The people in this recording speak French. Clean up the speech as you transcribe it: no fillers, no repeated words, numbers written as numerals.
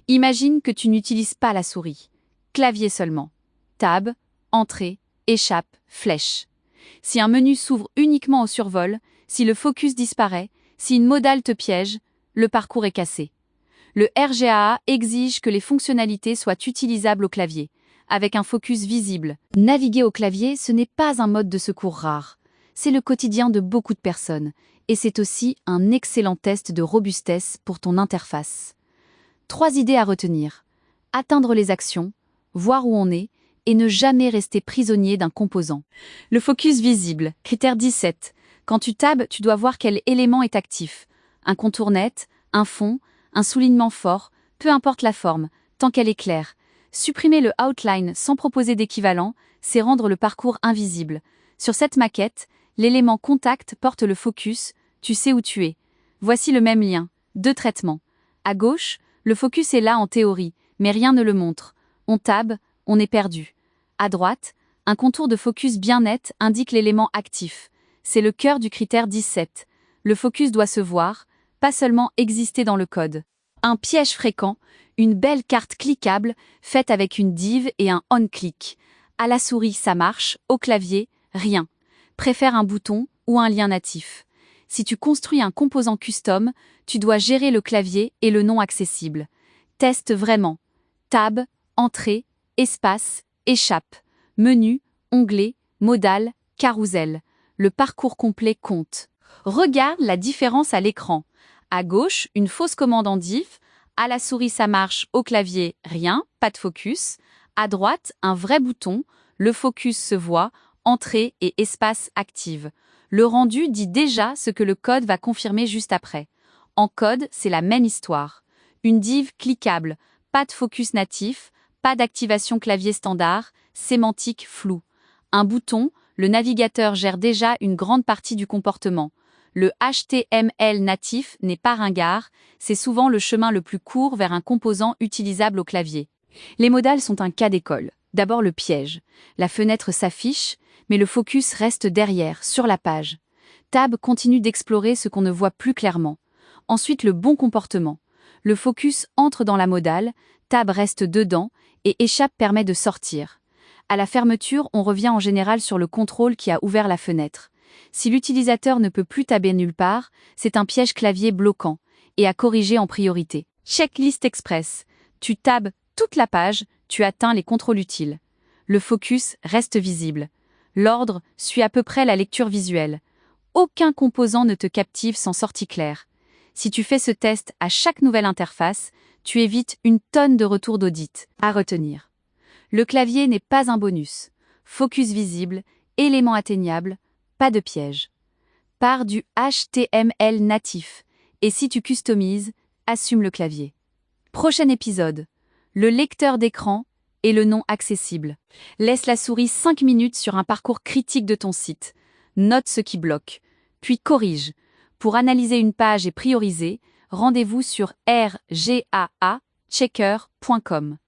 Imagine que tu n'utilises pas la souris. Clavier seulement. Tab, entrée, échappe, flèche. Si un menu s'ouvre uniquement au survol, si le focus disparaît, si une modale te piège, le parcours est cassé. Le RGAA exige que les fonctionnalités soient utilisables au clavier, avec un focus visible. Naviguer au clavier, ce n'est pas un mode de secours rare. C'est le quotidien de beaucoup de personnes, et c'est aussi un excellent test de robustesse pour ton interface. 3 idées à retenir. Atteindre les actions, voir où on est, et ne jamais rester prisonnier d'un composant. Le focus visible, critère 17. Quand tu tabs, tu dois voir quel élément est actif. Un contour net, un fond, un soulignement fort, peu importe la forme, tant qu'elle est claire. Supprimer le outline sans proposer d'équivalent, c'est rendre le parcours invisible. Sur cette maquette, l'élément contact porte le focus, tu sais où tu es. Voici le même lien, 2 traitements. À gauche, le focus est là en théorie, mais rien ne le montre. On tab, on est perdu. À droite, un contour de focus bien net indique l'élément actif. C'est le cœur du critère 17. Le focus doit se voir, pas seulement exister dans le code. Un piège fréquent, une belle carte cliquable, faite avec une div et un on-click. À la souris, ça marche, au clavier, rien. Préfère un bouton ou un lien natif. Si tu construis un composant custom, tu dois gérer le clavier et le nom accessible. Teste vraiment. Tab, entrée, espace, échappe, menu, onglet, modal, carrousel. Le parcours complet compte. Regarde la différence à l'écran. À gauche, une fausse commande en div. À la souris, ça marche. Au clavier, rien, pas de focus. À droite, un vrai bouton. Le focus se voit. Entrée et espace active. Le rendu dit déjà ce que le code va confirmer juste après. En code, c'est la même histoire. Une div cliquable, pas de focus natif, pas d'activation clavier standard, sémantique floue. Un bouton, le navigateur gère déjà une grande partie du comportement. Le HTML natif n'est pas ringard, c'est souvent le chemin le plus court vers un composant utilisable au clavier. Les modales sont un cas d'école. D'abord le piège. La fenêtre s'affiche, mais le focus reste derrière, sur la page. Tab continue d'explorer ce qu'on ne voit plus clairement. Ensuite le bon comportement. Le focus entre dans la modale, Tab reste dedans, et échappe permet de sortir. À la fermeture, on revient en général sur le contrôle qui a ouvert la fenêtre. Si l'utilisateur ne peut plus taber nulle part, c'est un piège clavier bloquant, et à corriger en priorité. Checklist express. Tu tabs toute la page, tu atteins les contrôles utiles. Le focus reste visible. L'ordre suit à peu près la lecture visuelle. Aucun composant ne te captive sans sortie claire. Si tu fais ce test à chaque nouvelle interface, tu évites une tonne de retours d'audit. À retenir. Le clavier n'est pas un bonus. Focus visible, élément atteignable, pas de piège. Pars du HTML natif. Et si tu customises, assume le clavier. Prochain épisode. Le lecteur d'écran et le nom accessible. Laisse la souris 5 minutes sur un parcours critique de ton site. Note ce qui bloque, puis corrige. Pour analyser une page et prioriser, rendez-vous sur rgaa-checker.com.